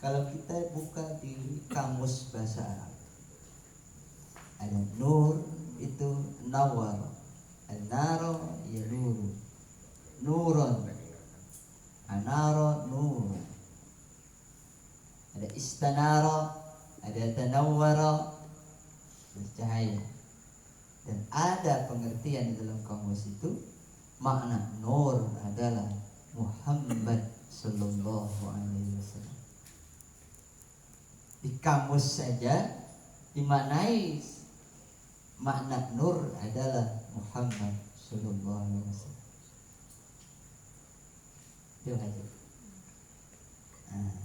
Kalau kita buka di kamus bahasa Arab, ada nur itu nawar, an-naro ya nuru, nurun, anaro nur. Ada istanara, ada tanawwara, bercahaya. Dan ada pengertian di dalam kamus itu, makna nur adalah Muhammad sallallahu alaihi wasallam. Di kamus saja dimaknai makna nur adalah Muhammad sallallahu alaihi wasallam. Itu aja. Nah,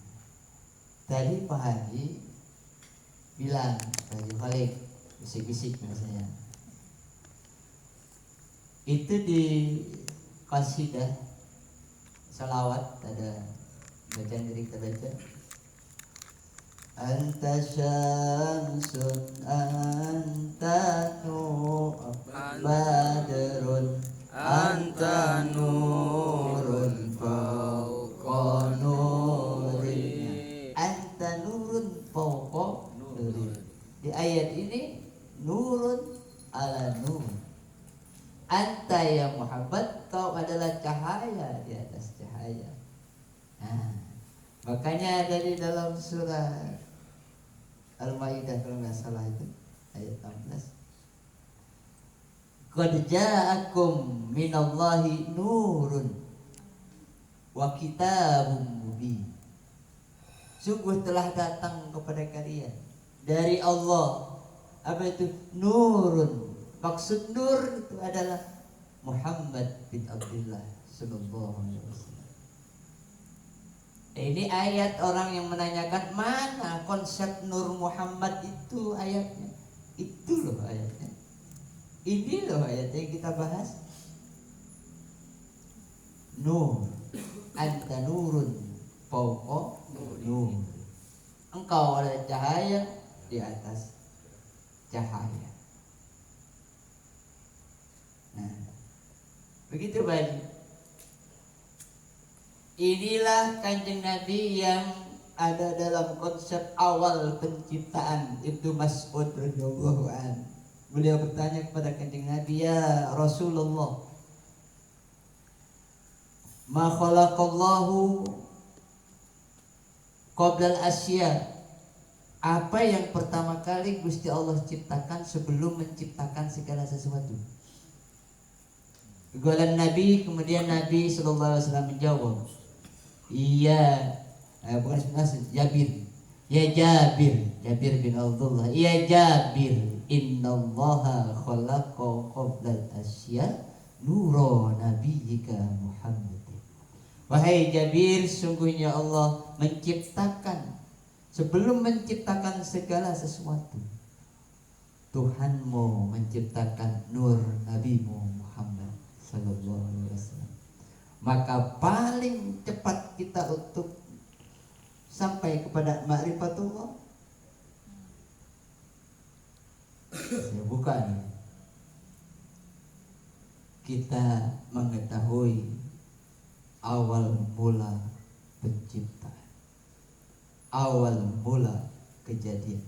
tadi Pak Haji bilang, Pak Haji Khalid bisik-bisik saya. Itu di qasidah salawat ada bacaan diri kita baca. Anta syamsun anta nur badrun anta nurun fawqa nurin. Anta nurun fawqa nurin. Di ayat ini nurun ala nur. Anta ya Muhammad, kau adalah cahaya di atas cahaya. Nah, makanya dari dalam surah Al-Maidah kalau nggak salah itu ayat 16. Qad ja'akum minallahi nurun wa kitabun mubin. Sungguh telah datang kepada kalian dari Allah apa itu nurun. Maksud nur itu adalah Muhammad bin Abdullah sallallahu alaihi wasallam. Ini ayat orang yang menanyakan mana konsep Nur Muhammad itu ayatnya. Itu loh ayatnya. Ini loh ayatnya yang kita bahas. Nur, anta nurun fawqa nur. Engkau adalah cahaya di atas cahaya. Nah, begitu Bani. Inilah Kanjeng Nabi yang ada dalam konsep awal penciptaan. Ibnu Mas'ud radhiyallahu an. Beliau bertanya kepada Kanjeng Nabi, ya Rasulullah, ma khalaqallahu qabla al-asya. Apa yang pertama kali Gusti Allah ciptakan sebelum menciptakan segala sesuatu? Gulan Nabi, kemudian Nabi sallallahu alaihi wasallam menjawab, iya, bukan sebenarnya Jabir. Ya Jabir bin Abdullah. Ya Jabir, innallaha khalaqa qabla al-asya nura nabiyyika Muhammad. Wahai Jabir, sungguhnya Allah menciptakan sebelum menciptakan segala sesuatu. Tuhanmu menciptakan nur Nabimu Muhammad sallallahu alaihi wasallam. Maka paling cepat kita untuk sampai kepada ma'rifatullah. Saya buka nih. Kita mengetahui awal mula penciptaan, awal mula kejadian.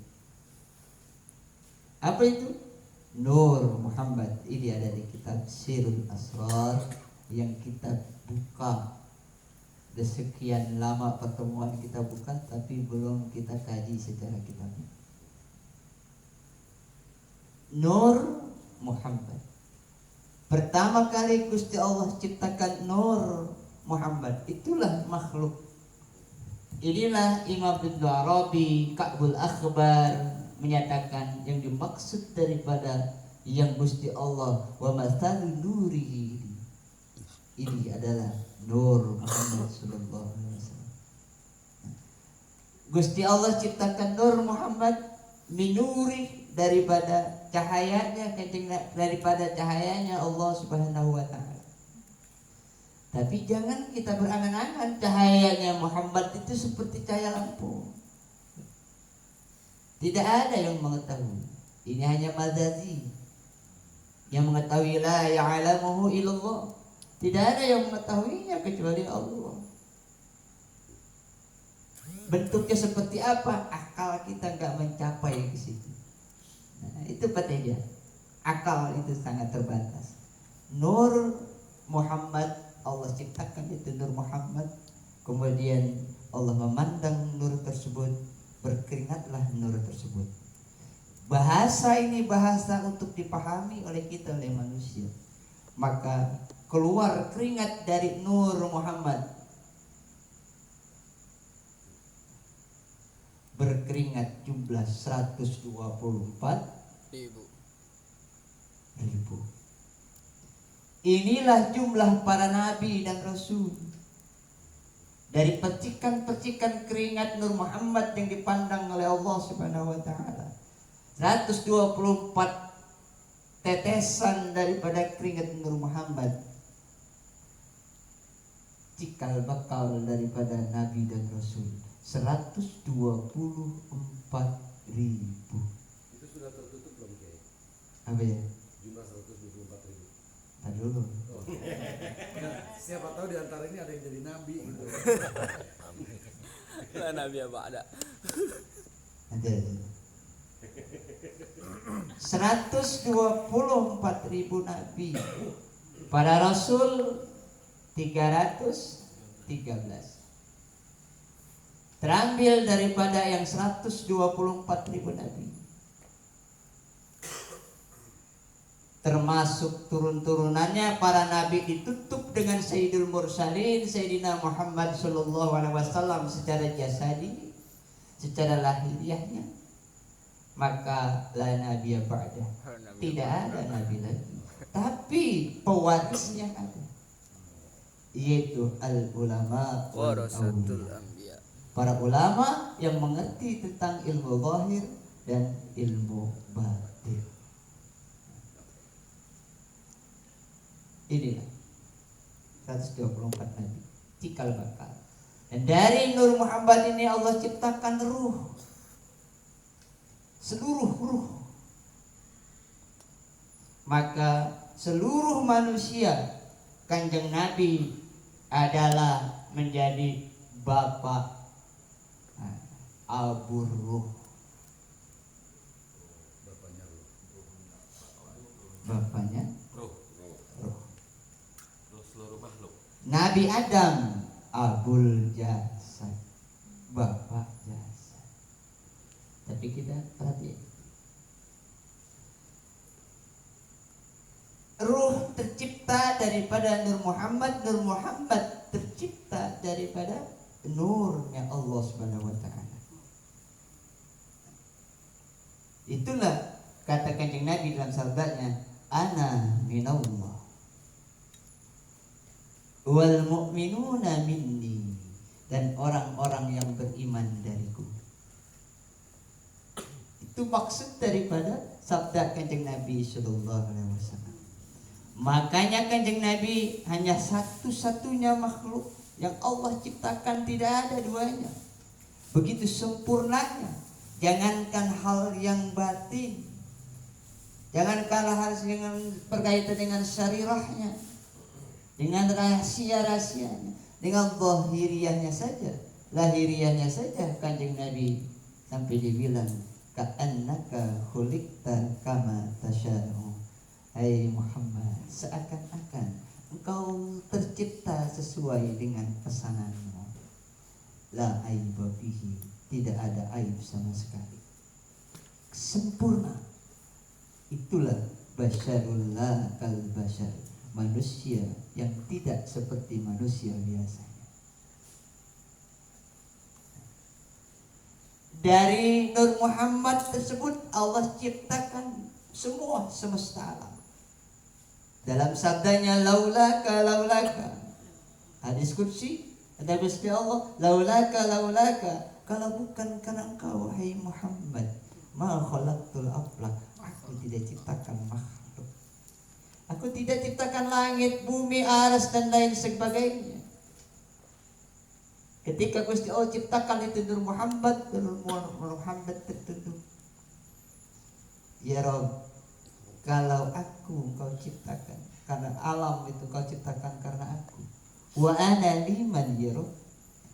Apa itu? Nur Muhammad. Ini ada di kitab Sirul Asrar yang kita buka. Sudah sekian lama pertemuan kita buka, tapi belum kita kaji secara kitabnya. Nur Muhammad. Pertama kali Gusti Allah ciptakan Nur Muhammad. Itulah makhluk. Inilah Imam Ibnu Arabi Ka'bul Akhbar menyatakan yang dimaksud daripada yang Gusti Allah wa mathalu nurihi, ini adalah Nur Muhammad sallallahu alaihi wasallam. Gusti Allah ciptakan Nur Muhammad minuri daripada cahayanya, daripada cahayanya Allah Subhanahu wa taala. Tapi jangan kita berangan-angan cahayanya Muhammad itu seperti cahaya lampu. Tidak ada yang mengetahui. Ini hanya mazazi. Yang mengetahui la ya'lamuhu illallah. Tidak ada yang mengetahuinya kecuali Allah. bentuknya seperti apa, akal kita nggak mencapai ke situ. Nah, itu petanya. Akal itu sangat terbatas. Nur Muhammad, Allah ciptakan itu Nur Muhammad. Kemudian Allah memandang nur tersebut, berkeringatlah nur tersebut. Bahasa ini bahasa untuk dipahami oleh kita, oleh manusia. Maka keluar keringat dari Nur Muhammad, berkeringat jumlah 124.000. Inilah jumlah para nabi dan rasul. Dari percikan-percikan keringat Nur Muhammad yang dipandang oleh Allah Subhanahu wa taala, 124 tetesan daripada keringat Nur Muhammad, cikal bakal daripada nabi dan rasul 124.000. Itu sudah tertutup belum, Kiai? Apa ya? Jumlah 124.000. Tadi dulu. Oh. Nah, siapa tahu di antara ini ada yang jadi nabi gitu. Lah nabi apa ada? Ada. 124.000 nabi. Para rasul 313. Terambil daripada yang 124.000 nabi, termasuk turun-turunannya para nabi ditutup dengan Sayyidul Mursalin Sayyidina Muhammad sallallahu alaihi wasallam secara jasadi, secara lahiriahnya. Maka la nabiyya ba'da, tidak ada nabi lagi, tapi pewarisnya ada, yaitu al ulama warasatul anbiya, para ulama yang mengerti tentang ilmu zahir dan ilmu batin. Inilah 124 nabi, cikal bakal. Dan dari Nur Muhammad ini Allah ciptakan ruh, seluruh ruh. Maka seluruh manusia, Kanjeng Nabi adalah menjadi bapak Abu Ruh. Bapaknya Ruh. Seluruh makhluk. Nabi Adam Abul Jasad, bapak jasad. Tapi kita perhatikan, ruh tercipta daripada Nur Muhammad, Nur Muhammad tercipta daripada nurnya Allah Subhanahu wa taala. Itulah kata Kanjeng Nabi dalam sabdanya, ana minallah wal mu'minuna minni, dan orang-orang yang beriman dariku. Itu maksud daripada sabda Kanjeng Nabi sallallahu alaihi wasallam. Makanya Kanjeng Nabi hanya satu-satunya makhluk yang Allah ciptakan, tidak ada duanya. Begitu sempurnanya. Jangankan hal yang batin, jangankan hal yang berkaitan dengan syarirahnya, dengan rahasia-rahasianya, dengan zahiriyahnya saja, lahiriahnya saja, Kanjeng Nabi sampai dibilang ka'annaka khuliqta kama tasya'u. Hai Muhammad, seakan-akan engkau tercipta sesuai dengan pesananmu. La aiba fihi, tidak ada aib sama sekali, sempurna. Itulah basyarullah kal basyar, manusia yang tidak seperti manusia biasanya. Dari Nur Muhammad tersebut Allah ciptakan semua semesta alam. Dalam sabdanya laulaka laulaka, hadis qudsi, ada Gusti Allah, laulaka laulaka, kalau bukan karena engkau wahai Muhammad, ma khalaqtul aflak, aku tidak ciptakan makhluk. Aku tidak ciptakan langit, bumi, aras dan lain sebagainya. Ketika Gusti Allah ciptakan itu Nur Muhammad, Nur Muhammad tertunduk, ya Rabb, kalau aku kau ciptakan karena alam itu kau ciptakan karena aku, wa ana liman ya Rabb,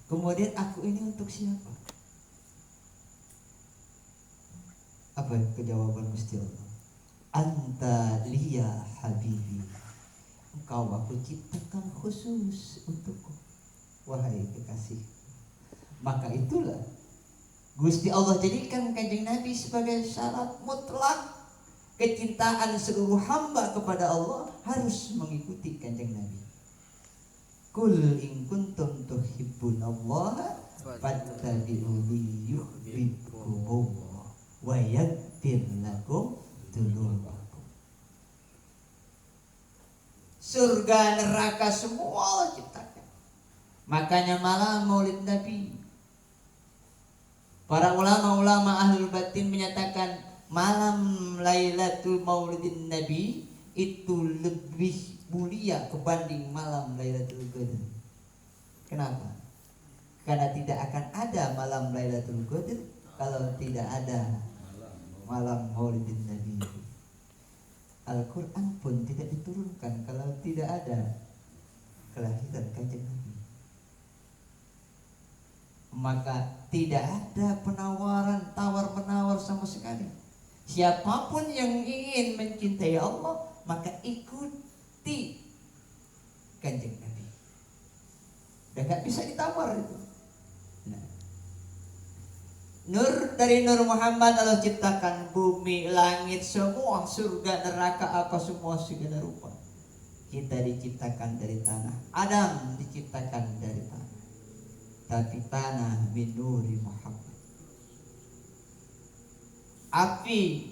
Kemudian aku ini untuk siapa? Apa kejawaban Gusti Allah? Anta liya habibi. Engkau aku ciptakan khusus untukku, wahai kekasih. Maka itulah Gusti Allah jadikan Kanjeng Nabi sebagai syarat mutlak kecintaan seluruh hamba kepada Allah harus mengikuti Kanjeng Nabi. Kul in kuntum tuhibbunallaha fattabi'uni yuhibbukumullah wa yaghfir lakum dzunubakum. Surga neraka semua Allah ciptakan. Makanya malam Maulid Nabi, para ulama-ulama ahlul batin menyatakan malam Lailatul Maulidin Nabi itu lebih mulia kebanding malam Lailatul Qadar. Kenapa? Karena tidak akan ada malam Lailatul Qadar kalau tidak ada malam Maulidin Nabi. Al-Quran pun tidak diturunkan kalau tidak ada kelahiran Kanjeng Nabi. Maka tidak ada penawaran tawar-menawar sama sekali. Siapapun yang ingin mencintai Allah, maka ikuti Kanjeng Nabi. Udah gak bisa ditawar itu. Nah. Nur dari Nur Muhammad Allah ciptakan bumi, langit, semua, surga, neraka, apa semua segala rupa. Kita diciptakan dari tanah. Adam diciptakan dari tanah. Tapi tanah min nuri Muhammad. Api,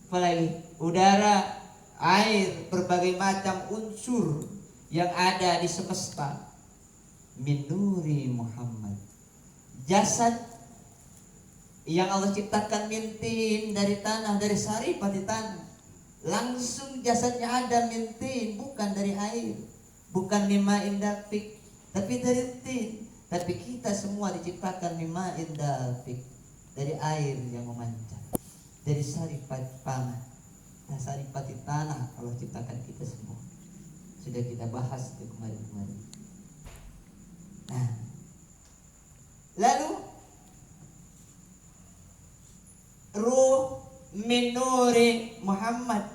apalagi udara, air, berbagai macam unsur yang ada di semesta min nuri Muhammad. Jasad yang Allah ciptakan mintin dari tanah, dari saripah di tanah. Langsung jasadnya ada mintin, bukan dari air, bukan mimma indafik, tapi dari tin. Tapi kita semua diciptakan mimma indafik, dari air yang memancar, dari saripah tanah. Nah, saripah di tanah Allah ciptakan kita semua. Sudah kita bahas itu kemarin-kemarin. Nah, lalu ruh min nuri Muhammad,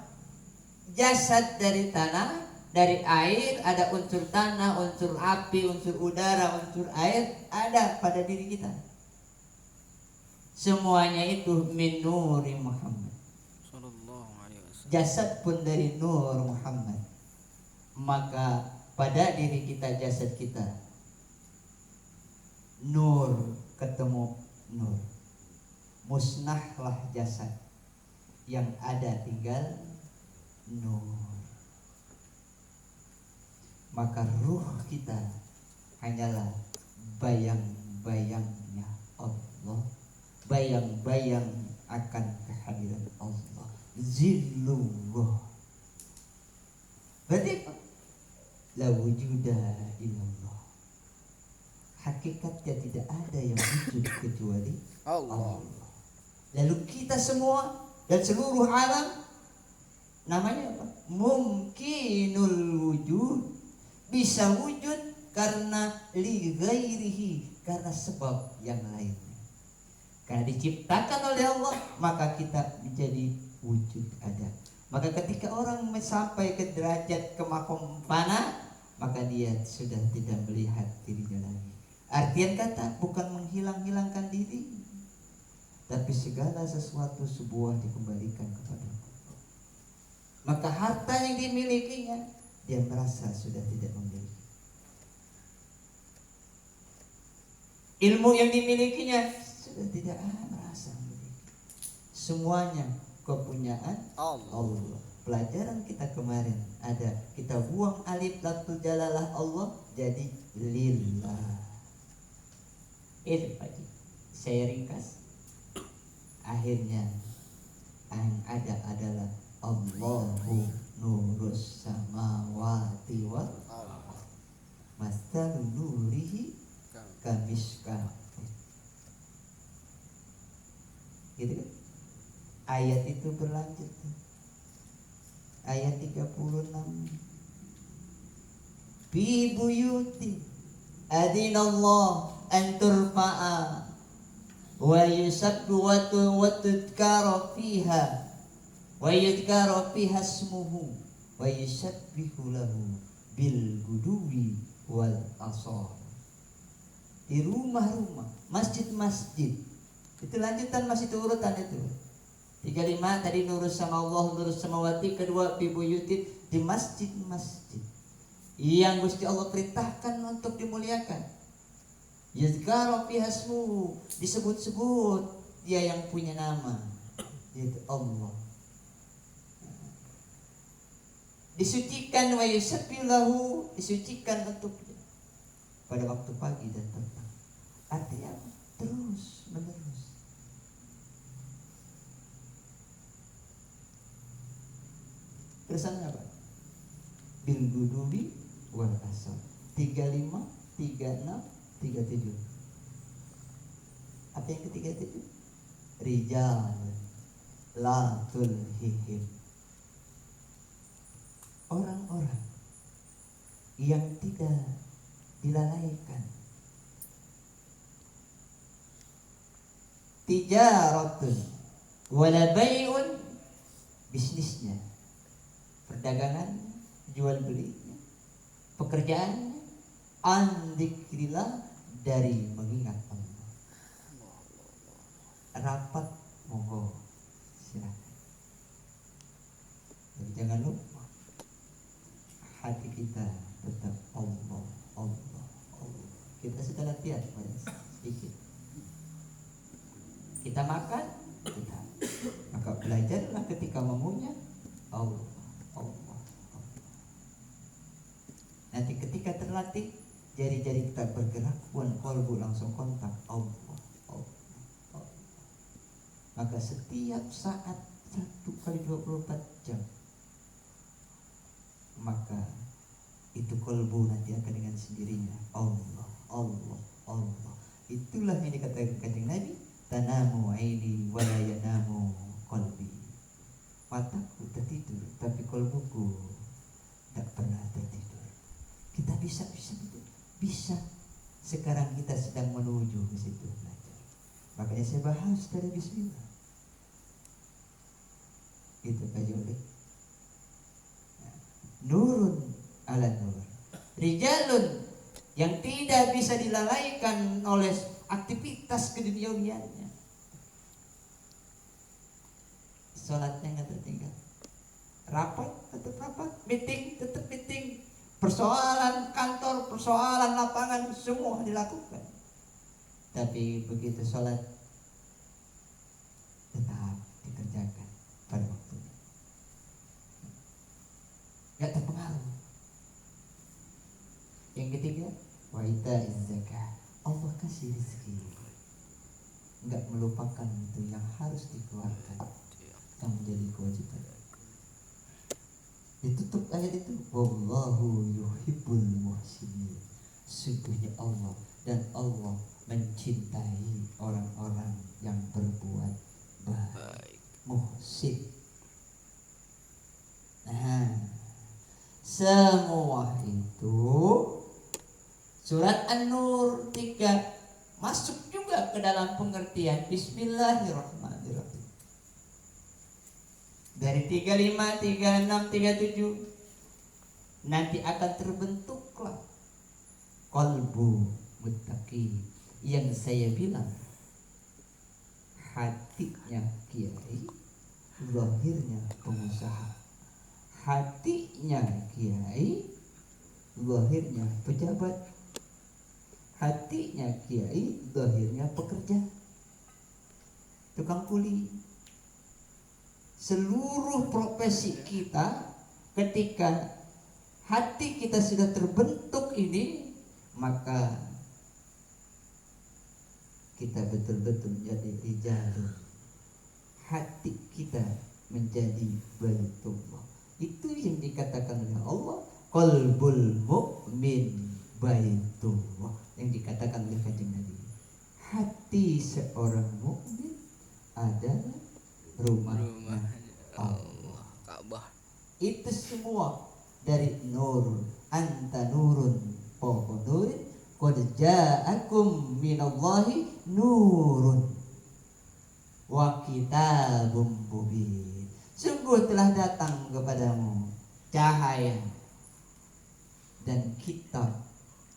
jasad dari tanah, dari air, ada unsur tanah, unsur api, unsur udara, unsur air ada pada diri kita. Semuanya itu min nuri Muhammad. Jasad pun dari nur Muhammad. Maka pada diri kita, jasad kita, nur ketemu nur, musnahlah jasad, yang ada tinggal nur. Maka ruh kita hanyalah bayang-bayangnya Allah, bayang-bayang akan kehadiran Allah, zillullah. Berarti la wujuda illallah, hakikatnya tidak ada yang wujud kecuali Allah. Lalu kita semua dan seluruh alam namanya apa? Mungkinul wujud, bisa wujud karena li ghairihi, karena sebab yang lainnya. Karena diciptakan oleh Allah, maka kita menjadi wujud ada. Maka ketika orang sampai ke derajat kemakom fana, maka dia sudah tidak melihat dirinya lagi. Artian kata bukan menghilang-hilangkan diri, tapi segala sesuatu sebuah dikembalikan kepada Allah. Maka harta yang dimilikinya, dia merasa sudah tidak memiliki. Ilmu yang dimilikinya sudah tidak merasa memiliki. Semuanya kepunyaan Allah. Pelajaran kita kemarin ada, kita buang alif lafzul jalalah Allah jadi lillah. Itu Pak, saya ringkas. Akhirnya yang ada adalah Allahu nurus samawati wal ardh, mastaru nurihi kamiskah. Gitu kan? Ayat itu berlanjut. Ayat 36. Bi buyuti adinallah an turfa'a wa yusabbu wa tudkara fiha wa yudkara fiha ismuhu wa yusabbihu lahu bil guduwi wal asar. Di rumah-rumah, masjid-masjid. Itu lanjutan, masih itu urutan itu. 35 tadi nurus sama Allah, nurus samawati, kedua bibuyutin, di masjid-masjid yang Gusti Allah perintahkan untuk dimuliakan. Yuzkaru fiha ismuhu, disebut-sebut dia yang punya nama, yaitu Allah. Disucikan, wa yusabbihu lahu, disucikan untuknya pada waktu pagi dan petang. Artinya terus menerus. Terusan apa? Bil gudubi wal asar. 35, 36, 37. Apa yang ketiga itu? Rijal la tulhihim, orang-orang yang tidak dilalaikan tijaratun wala bai'un, bisnisnya, perdagangan, jual belinya, pekerjaannya, an dzikrillah, dari mengingat Allah. Rapat monggo silakan. Jadi jangan lupa hati kita tetap Allah, Allah, Allah. Kita sudah latihan sedikit. Kita makan, kita maka belajarlah ketika mengunyah Allah, Allah, Allah. Nanti ketika terlatih, jari-jari kita bergerak, qalbu langsung kontak Allah, Allah, Allah. Maka setiap saat 1 kali 24 jam, maka itu qalbu nanti akan dengan sendirinya Allah, Allah, Allah. Itulah yang dikatakan Kanjeng Nabi, tanamu aini wa la yanamu qalbi. Mataku tertidur tapi qalbuku tak pernah tertidur. Kita bisa bisa. Sekarang kita sedang menuju ke situ belajar. Makanya saya bahas dari bismillah. Itu kajian. Nurun ala nur. Rijalun yang tidak bisa dilalaikan oleh aktivitas keduniawiannya. Salatnya nggak tertinggal, rapat tetap rapat, meeting tetap meeting, persoalan kantor, persoalan lapangan semua dilakukan. Tapi begitu salat tetap dikerjakan pada waktunya, nggak terpengaruh. Yang ketiga, wa itaiz zakah, Allah kasih rezeki, nggak melupakan itu yang harus dikeluarkan, yang menjadi kewajiban. Ditutup ayat itu, wallahu yuhibbul muhsinin, sungguhnya Allah dan Allah mencintai orang-orang yang berbuat baik, muhsin. Nah, semua itu surat An-Nur 3 masuk juga ke dalam pengertian Bismillahirrahmanirrahim. Dari 35, 36, 37 nanti akan terbentuklah qalbu muttaqi, yang saya bilang hatinya kiai, lahirnya pengusaha. Hatinya kiai, lahirnya pejabat. Hatinya kiai, lahirnya pekerja, tukang kuli. Seluruh profesi kita, ketika hati kita sudah terbentuk ini, maka kita betul-betul menjadi rijalun. Hati kita menjadi baitullah. Itu yang dikatakan oleh Allah, qalbul mu'min baitullah, yang dikatakan oleh Kanjeng Nabi. Hati seorang mukmin adalah rumahnya Allah, Ka'bah. Itu semua dari nur. Anta nurun fawqa nurin qad qad ja'akum minallahi nurun wa kitabum mubin. Sungguh telah datang kepadamu cahaya dan kitab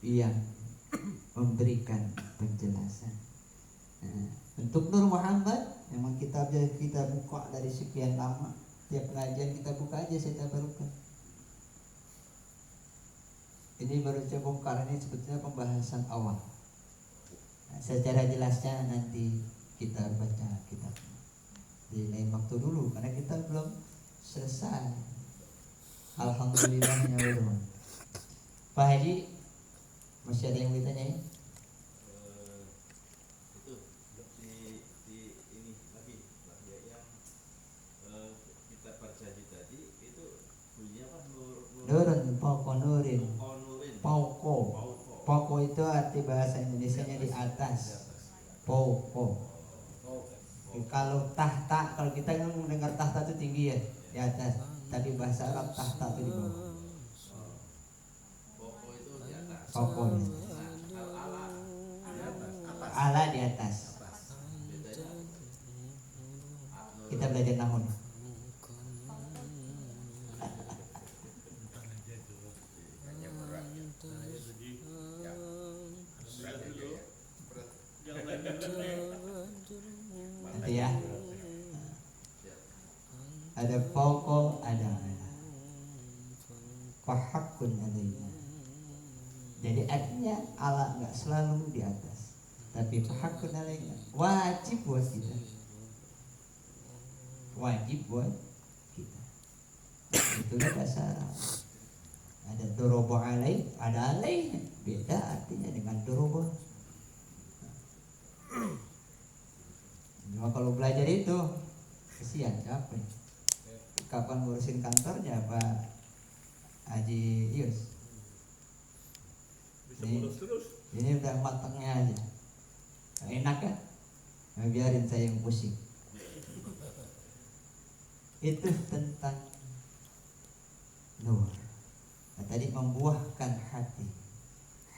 yang memberikan penjelasan. Nah, untuk Nur Muhammad memang kitabnya kita buka dari sekian lama. Tiap pengajian kita buka aja, saya tabarukan. Ini baru saya bongkar, ini sebetulnya pembahasan awal. Nah, secara jelasnya nanti kita baca kitab di lain waktu dulu karena kita belum selesai. Alhamdulillahnya belum. Pak Haji, masih ada yang mau ditanya? Itu di ini lagi yang kita baca tadi itu bunyinya apa? Nurun, poko nurin. Nurin. Poko. Poko itu arti bahasa Indonesianya di atas. Poko. Kalau tahta, kalau kita mendengar tahta itu tinggi ya, di atas. Tapi bahasa Arab tahta itu di bawah. Poko itu di atas. Poko. Ala di atas. Kita belajar nahwu. Nanti ya. Ada pokok, ada ala. Fahakun alaina. Jadi artinya ala nggak selalu di atas, tapi fahakun alaina wajib buat kita. Wajib buat kita. Itulah bahasa Arab. Ada dorobo alai, ada alai. Beda artinya dengan dorobo. Cuma kalau belajar itu kesian, capek. Kapan ngurusin kantornya Pak Haji Yus? Ini udah matangnya aja. Enak ya? Nah, biarin saya yang pusing. Itu tentang nur. Nah, tadi membuahkan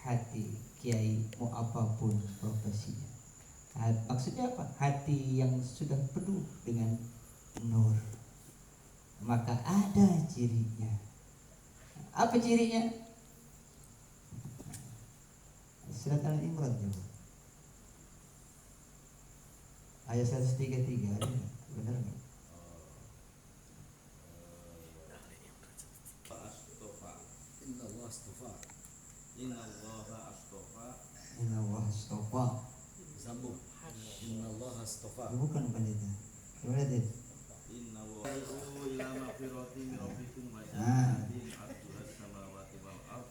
hati kiai mau apapun profesinya. Nah, maksudnya apa? Hati yang sudah penuh dengan nur. Maka ada cirinya. Apa cirinya? Surat Al-Imran coba. Ayat 133 ada nggak? Benar nggak? Inna Allah astafa. Inna Allah astafa. Sambung. Inna Allah astafa. Bukan itu. Gimana itu? Inna wa ila maghfirati min rabbikum wa Nah. jannatin 'arduha as-samawati wal ardh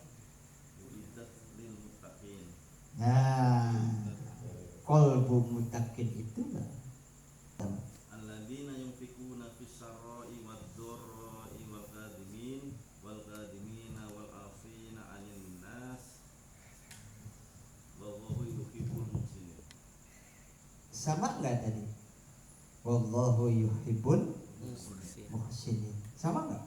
uiddat lil muttaqin. Nah, qalbu muttaqin itu enggak? Alladzina yunfikuna fis sarra'i wad dharra'i wal kadhimina wal 'afina 'anil nas wallahu yuhibbul muhsinin. Sama enggak tadi? Wallahu yuhibbul muhsinin. Sama enggak?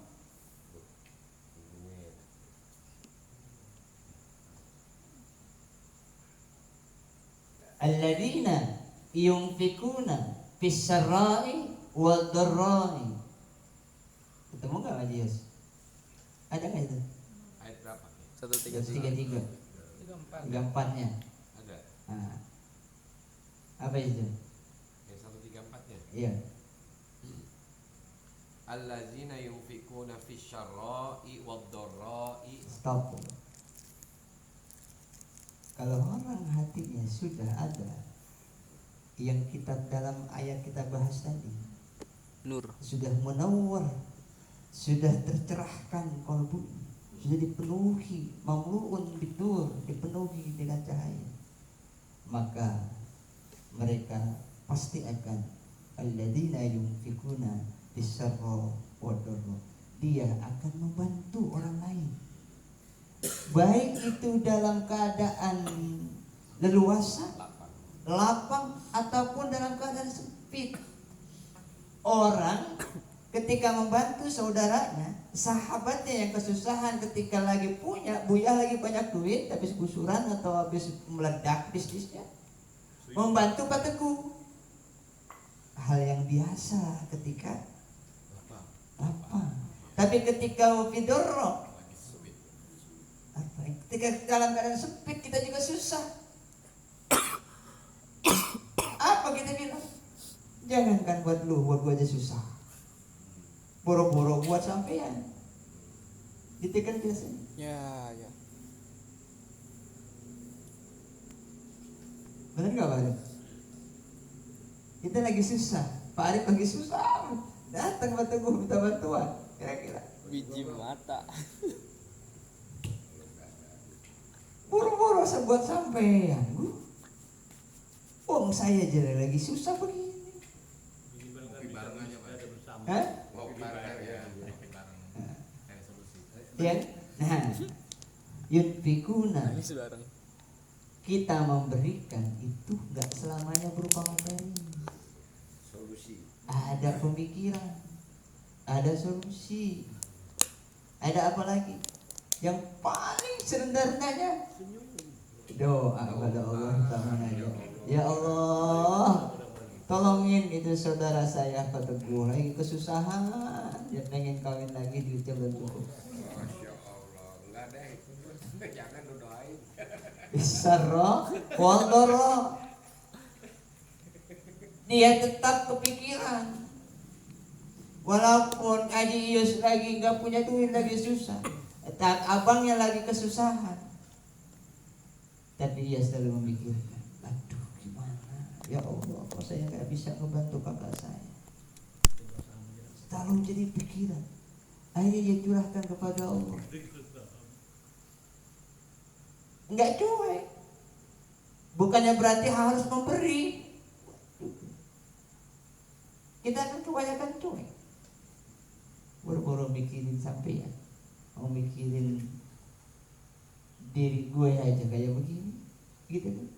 Alladzina yunfikuna fis sarra'i wad dharra'i. Ketemu enggak Haji Yus? Ada enggak itu? Ayat berapa? 133. 34-nya. Ada. Nah. Apa itu? Yang 134-nya. Iya. Allazina yunfikuna fisyarra'i wad-dharra'i. Stop. Kalau orang hatinya sudah ada yang kita dalam ayat kita bahas tadi, Nur. sudah menawar, sudah tercerahkan kalbunya, sudah dipenuhi mamluun bidur, dipenuhi dengan cahaya, maka mereka pasti akan alladzina yunfikuna bisarra wadharra, dia akan membantu orang lain, baik itu dalam keadaan leluasa, lapang ataupun dalam keadaan sempit. Orang ketika membantu saudaranya, sahabatnya yang kesusahan ketika lagi punya, Buya lagi banyak duit, habis gusuran atau habis meledak bisnisnya, membantu Pak Teguh. Hal yang biasa ketika lapang. Tapi ketika Fidorro, ketika dalam keadaan sempit kita juga susah. Apa kita bilang? Jangankan buat lu, buat gua aja susah. Boro-boro buat sampean. Gitu kan biasanya. Ya. Benar nggak Pak Arif? Kita lagi susah, Pak Arif lagi susah. Datang Pak Teguh minta bantuan, kira-kira. Biji mata. Boro-boro buat sampean. Wong saya aja lagi susah begini. Kopi bareng aja Pak. Hah? Kopi bareng ya. Kopi bareng. Ada solusi. Ya. Nah, yunfikuna, Ini saudara. kita memberikan itu nggak selamanya berupa materi. Solusi. Ada pemikiran, ada solusi, ada apa lagi? Yang paling serendah-rendahnya doa kepada Allah Ta'ala. Ya Allah, tolongin itu saudara saya Pak Teguh lagi kesusahan, dia pengen kawin lagi duitnya belum cukup. Masya Allah. Enggak deh. Jangan lu doain. Isarro, waldoro. Dia tetap kepikiran. Walaupun Aji Yus lagi nggak punya duit, lagi susah, abangnya lagi kesusahan, tapi dia selalu memikirkan, aduh gimana, ya Allah, kok saya nggak bisa membantu kakak saya. Selalu jadi pikiran. Akhirnya dia curahkan kepada Allah. Nggak cuek. Bukannya berarti harus memberi. Kita kan kebanyakan cuek. Boro-boro mikirin sampean, mau mikirin diri gue aja kayak begini, gitu kan?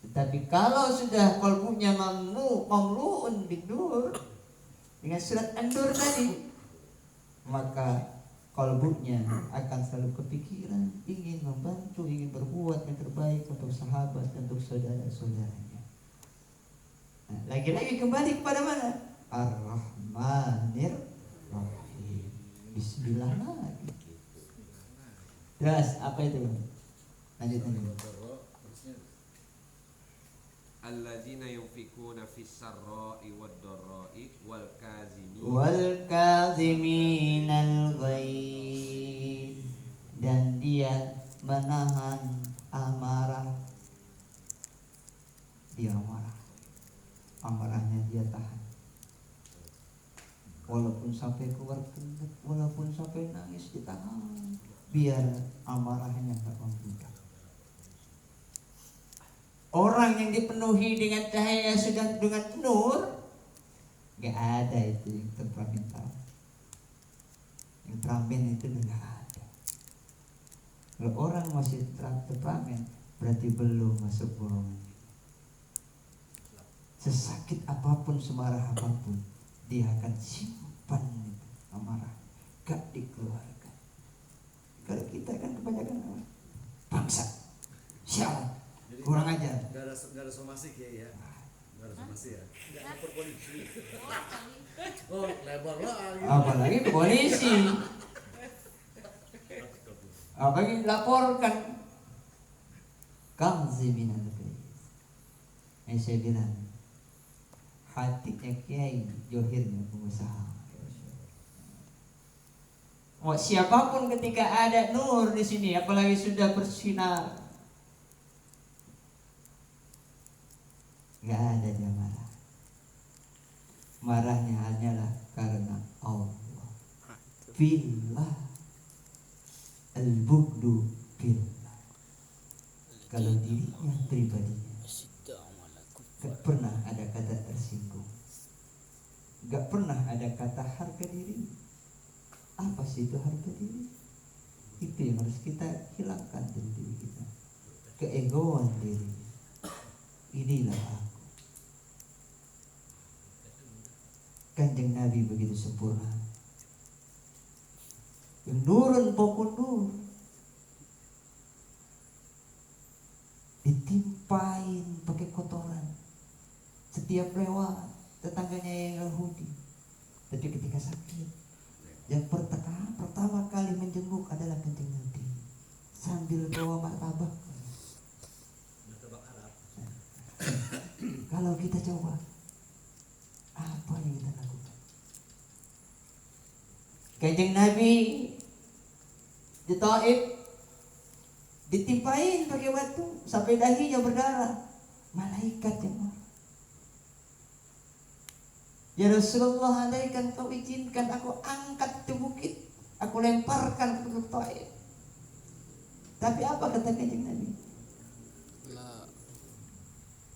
Tetapi kalau sudah kalbunya mamluun bidur dengan surat An-Nur tadi, maka kalbunya akan selalu kepikiran ingin membantu, ingin berbuat yang terbaik untuk sahabat, untuk saudara-saudaranya. Nah, lagi-lagi kembali kepada mana? Ar-Rahmanir Rahim. Bismillah lagi. Terus apa itu? Lanjut. Alladzina yunfikuna fis sarra'i wad dharra'i wal kazimin. Wal kaziminal ghaid, dan dia menahan amarah. Dia amarahnya dia tahan. Walaupun sampai keluar keringat, walaupun sampai nangis ditahan, biar amarahnya tak membludak. Orang yang dipenuhi dengan cahaya sudah dengan nur, gak ada itu yang temperamental. Yang temperamen itu gak ada. Kalau orang masih temperamen, berarti belum masuk golongan. Sesakit apapun, semarah apapun, dia akan simpan itu amarah, gak dikeluarkan. Kalau kita kan kebanyakan apa? Bangsa, sialan, kurang ajar. Gak ada somasi ya. Gak ada somasi ya. Gak lapor polisi. Oh, lebar lagi. Apalagi polisi. Apalagi dilaporkan. Kaziminal ghaid. Saya bilang, hatinya kiai, johirnya pengusaha. Oh, siapapun ketika ada nur di sini, apalagi sudah bersinar, nggak ada dia marah. Marahnya hanyalah karena Allah. Billah, al-bughdu billah. Kalau dirinya pribadinya gak pernah ada kata tersinggung, gak pernah ada kata harga diri. Apa sih itu harga diri? Itu yang harus kita hilangkan dari diri kita. Keegoan diri. Inilah aku. Kanjeng Nabi begitu sempurna. Yang nurun pokok nur. Ditimpain pakai kotoran. Setiap lewat tetangganya yang Yahudi. Tapi ketika sakit, yang pertama kali menjenguk adalah Kanjeng Nabi. Sambil bawa martabak. Kalau kita coba, apa yang kita lakukan? Kanjeng Nabi di Taif ditimpain pakai batu sampai dahinya berdarah. Malaikat yang marah. Ya Rasulullah, andaikan kau izinkan aku angkat itu bukit, aku lemparkan ke Taif. Tapi apa kata Kanjeng Nabi?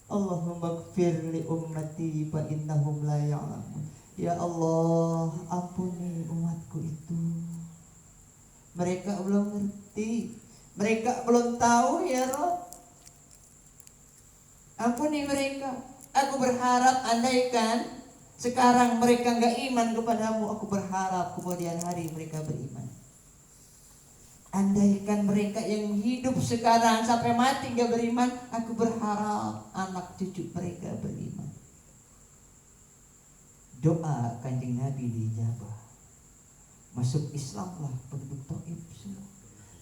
Allahumma gfir li ummati fa innahum la ya'lamun. Ya Allah, ampuni umatku itu. Mereka belum ngerti, mereka belum tahu ya Rabb. Ampuni mereka. Aku berharap andaikan sekarang mereka enggak iman kepadamu, aku berharap kemudian hari mereka beriman. Andaikan mereka yang hidup sekarang sampai mati gak beriman, aku berharap anak cucu mereka beriman. Doa Kanjeng Nabi dijabah. Masuk Islamlah penduduk Taif semua.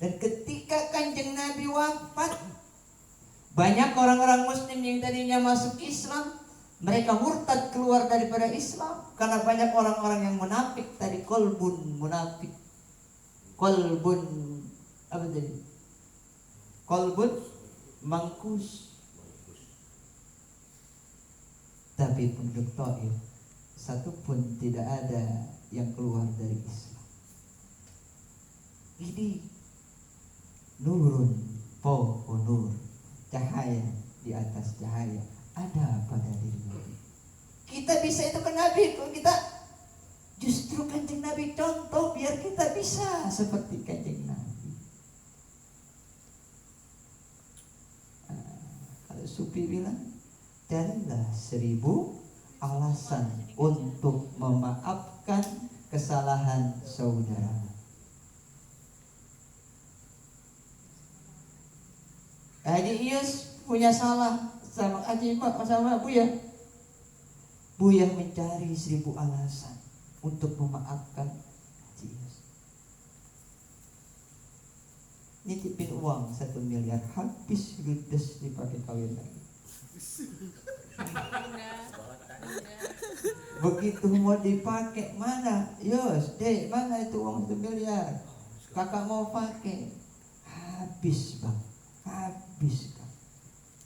Dan ketika Kanjeng Nabi wafat, banyak orang-orang muslim yang tadinya masuk Islam, mereka murtad keluar daripada Islam. Karena banyak orang-orang yang munafik tadi, kolbun munafik. Kolbun apa tadi? Kolbun mangkus. Tapi penduduk Taif satu pun tidak ada yang keluar dari Islam. Ini nurun fawqa nur, cahaya di atas cahaya ada pada diri Nabi. Kita bisa itu ke Nabi, kalau kita justru Kanjeng Nabi contoh biar kita bisa seperti Kanjeng Nabi. Kalau Sufi bilang, carilah 1000 alasan untuk memaafkan kesalahan saudara. Haji Iyus punya salah sama Haji sama Buya. Buya mencari 1000 alasan untuk memaafkan Haji Iyus. Nitipin uang 1 miliar, habis ludes dipakai kawin lagi. Begitu mau dipakai, mana? Yos, dek, mana itu uang 1 miliar? Kakak mau pakai. Habis bang, habis kan.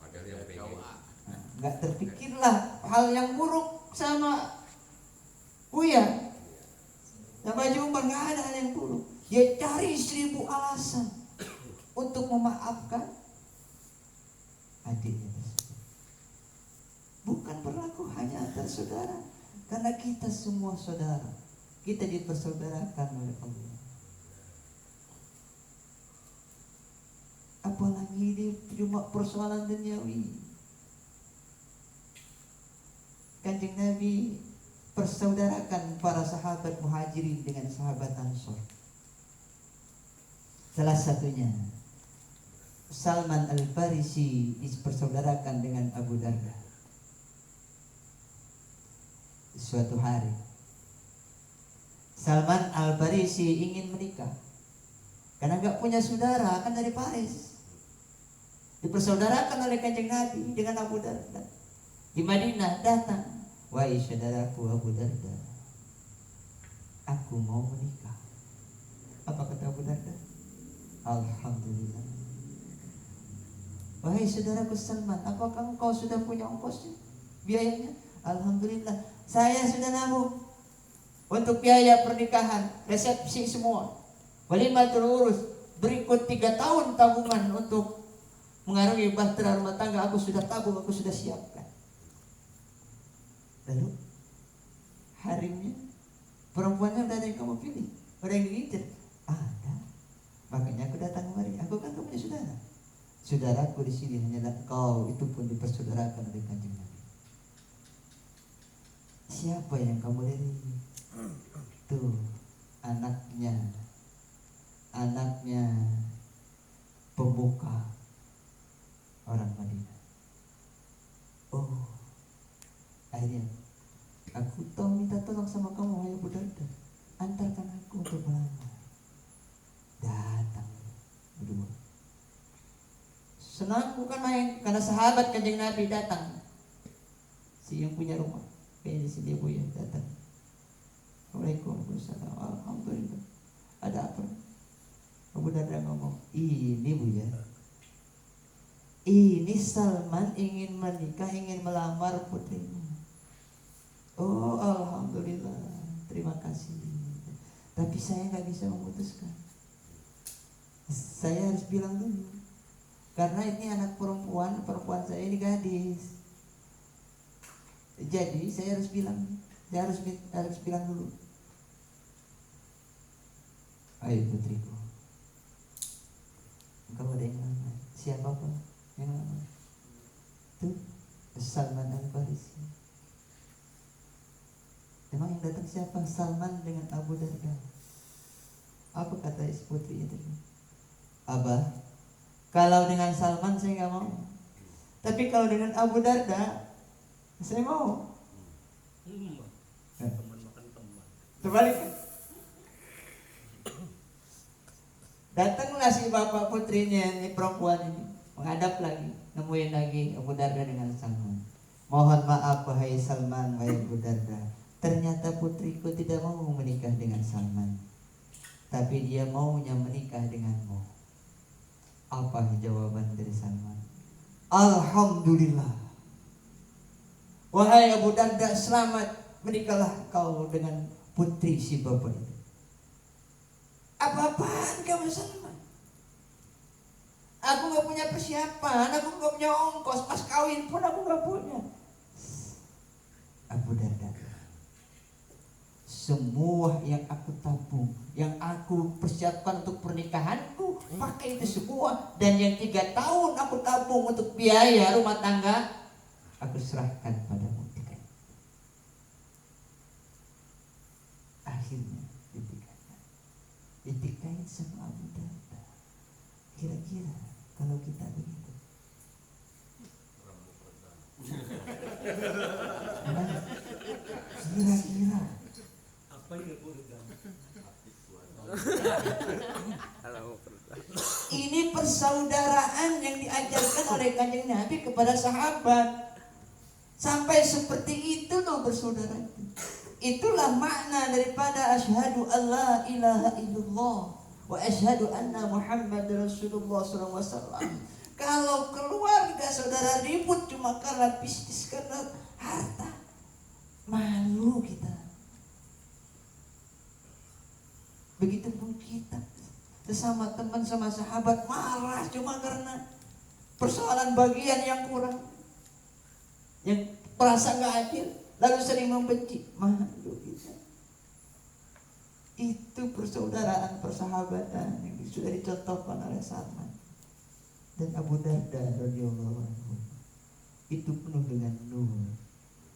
Padahal yang pengen. Nggak terpikirlah hal yang buruk sama Buya. Sama Haji Umar nggak ada hal yang buruk. Dia cari 1000 alasan untuk memaafkan adiknya tersebut. Bukan berlaku hanya antar saudara, karena kita semua saudara. Kita dipersaudarakan oleh Allah. Apalagi ini cuma persoalan duniawi. Kanjeng Nabi persaudarakan para sahabat Muhajirin dengan sahabat Ansor. Salah satunya Salman Al-Farisi dipersaudarakan dengan Abu Darda. Suatu hari Salman Al-Farisi ingin menikah karena gak punya saudara, kan dari Paris. Dipersaudarakan oleh Kanjeng Nabi dengan Abu Darda. Di Madinah datang, wahai saudaraku Abu Darda, aku mau menikah. Apa kata Abu Darda? Alhamdulillah. Wahai saudaraku Salman, apakah engkau sudah punya ongkosnya, biayanya? Alhamdulillah, saya sudah nabung untuk biaya pernikahan, resepsi semua, walimatul urus, berikut 3 tahun tabungan untuk mengarungi bahtera rumah tangga. Aku sudah tabung, aku sudah siapkan. Lalu harimnya, perempuannya udah ada yang kamu pilih, ada yang diincar? Ada. Makanya aku datang kemari. Aku kan punya saudara. Saudaraku di sini hanyalah kau, itu pun dipersaudarakan oleh Kanjeng Nabi. siapa yang kamu lirik? Tuh anaknya pemuka orang Madinah. Oh, akhirnya aku minta tolong sama kamu, wahai Abu Darda, antarkan aku untuk melamar. Datang berdua. Senang bukan main, karena sahabat Kanjeng Nabi datang. Si yang punya rumah, kayaknya si dia ya datang. Waalaikumsalam. Alhamdulillah. Ada apa? Abu Darda ngomong, ini Buya, ini Salman ingin menikah, ingin melamar putrimu. Oh, alhamdulillah, terima kasih. Tapi saya nggak bisa memutuskan. Saya harus bilang dulu, karena ini anak perempuan saya ini gadis. Jadi saya harus bilang, harus bilang dulu. Ayo putriku, engkau ada yang ngelamar. Siapa Pak yang ngelamar? Tuh, Salman Al-Farisi. Emang yang datang siapa? Salman dengan Abu Darda. Apa kata putri itu? Abah, kalau dengan Salman saya nggak mau, tapi kalau dengan Abu Darda saya mau. Teman makan teman. Terbalik. Datanglah si bapak putrinya ini, perempuan ini, menghadap lagi, nemuin lagi Abu Darda dengan Salman. Mohon maaf wahai Salman, wahai Abu Darda, ternyata putriku tidak mau menikah dengan Salman, tapi dia maunya menikah denganmu. Apa jawaban dari Salman? Alhamdulillah. Wahai Abu Darda, selamat, menikahlah kau dengan putri si bapak itu. Apa-apaan kamu Salman? Aku gak punya persiapan, aku gak punya ongkos, pas kawin pun aku gak punya. Abu Darda, semua yang aku tabung, yang aku persiapkan untuk pernikahanku, pakai itu semua. Dan yang 3 tahun aku tabung untuk biaya rumah tangga, aku serahkan padamu. Akhirnya ditikahin sama Abu Darda. Kira-kira kalau kita begitu, kira-kira Apa yang beredam? ini persaudaraan yang diajarkan oleh Kanjeng Nabi kepada sahabat. Sampai seperti itu loh bersaudara itu. Itulah makna daripada asyhadu alla ilaha illallah wa asyhadu anna Muhammad Rasulullah SAW. Kalau keluarga saudara ribut cuma karena bisnis, karena harta, malu kita. Begitupun kita sesama teman, sama sahabat marah cuma karena persoalan bagian yang kurang, yang merasa nggak adil, lalu sering membenci, malu kita. Itu persaudaraan, persahabatan yang sudah dicontohkan oleh Salman dan Abu Darda radhiyallahu anhu. Itu penuh dengan nur.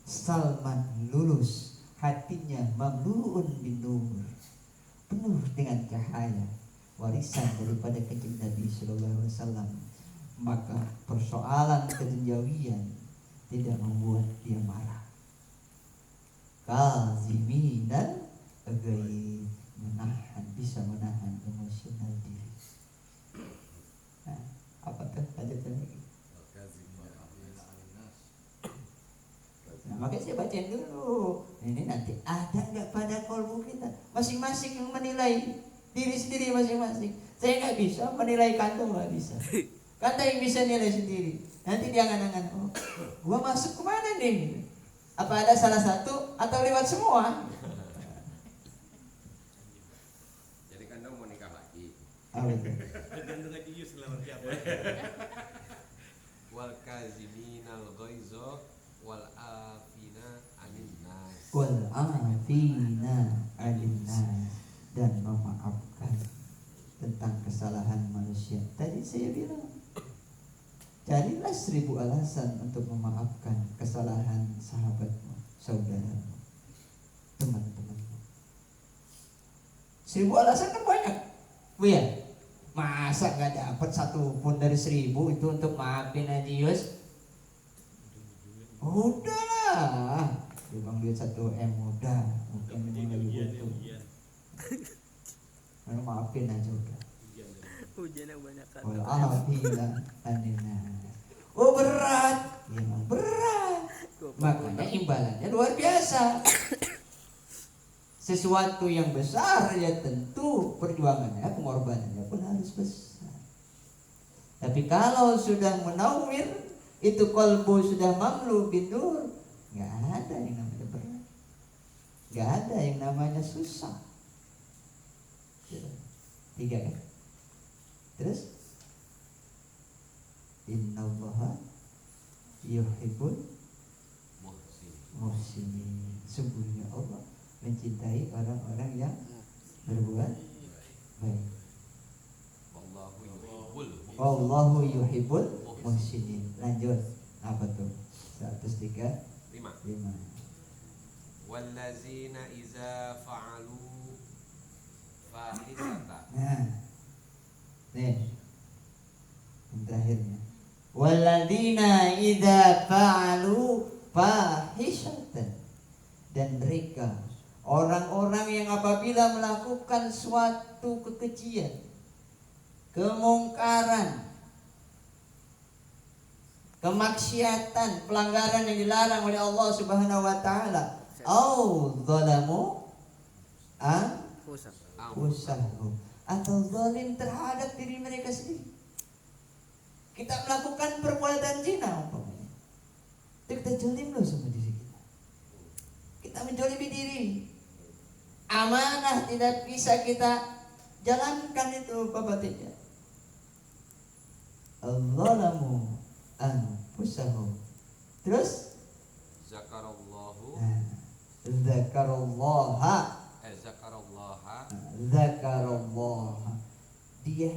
Salman lulus, hatinya mamluun bin nur, penuh dengan cahaya, warisan daripada Kanjeng Nabi sallallahu alaihi wasallam. Maka persoalan keduniawian tidak membuat dia marah. Kaziminal ghaib, bisa menahan emosional diri. Nah, apa tuh lanjutkan lagi? Nah, makanya saya bacain dulu. Ini nanti ada nggak pada kolbu kita? Masing-masing yang menilai diri sendiri masing-masing. Saya nggak bisa menilai kantong, nggak bisa. Kata yang bisa nilai sendiri. Nanti dia angan-angan, oh, gua masuk kemana nih? Apa ada salah satu atau lewat semua? Jadi kan dong mau nikah lagi. Tergantung aja Yus lawan siapa. Wal kaziminal ghaiza wal afina anin nas. Wal afina 'anil nas, dan memaafkan tentang kesalahan manusia. Tadi saya bilang, carilah 1000 alasan untuk memaafkan kesalahan sahabatmu, saudaramu. teman-teman. 1000 alasan kan banyak, Bu ya. Masa nggak dapat satu pun dari 1000 itu untuk maafin Haji Yus? Udahlah, bang duit 1M udah, mungkin memang lagi butuh. Maafin aja udah. Hujannya banyak kan. Alhamdulillah, oh berat, ya memang berat. Makanya imbalannya luar biasa. Sesuatu yang besar ya tentu perjuangannya, pengorbanannya pun harus besar. Tapi kalau sudah menawir, itu kolbu sudah mamlu bindur, nggak ada yang namanya berat, nggak ada yang namanya susah. 3 kan? Terus innallaha yuhibbul muhsinin. Sungguhnya Allah mencintai orang-orang yang berbuat baik. Wallahu yuhibbul muhsinin. Lanjut. Apa tuh? 135. Wallazina iza fa'alu fahisatan. Nah, nih yang terakhirnya. Walladzina idza fa'alu fahishatan, dan mereka orang-orang yang apabila melakukan suatu kekejian, kemungkaran, kemaksiatan, pelanggaran yang dilarang oleh Allah Subhanahu wa taala, au zalamu anfusahum, atau zalim terhadap diri mereka sendiri. Kita melakukan perbuatan zina umpamanya, itu kita zalim loh sama diri kita. Kita menzalimi diri. Amanah tidak bisa kita jalankan itu Bapak tidak. Al-zalamu anfusahum. Terus Zakarallahu zakarallaha, zakarallaha zakarallaha, dia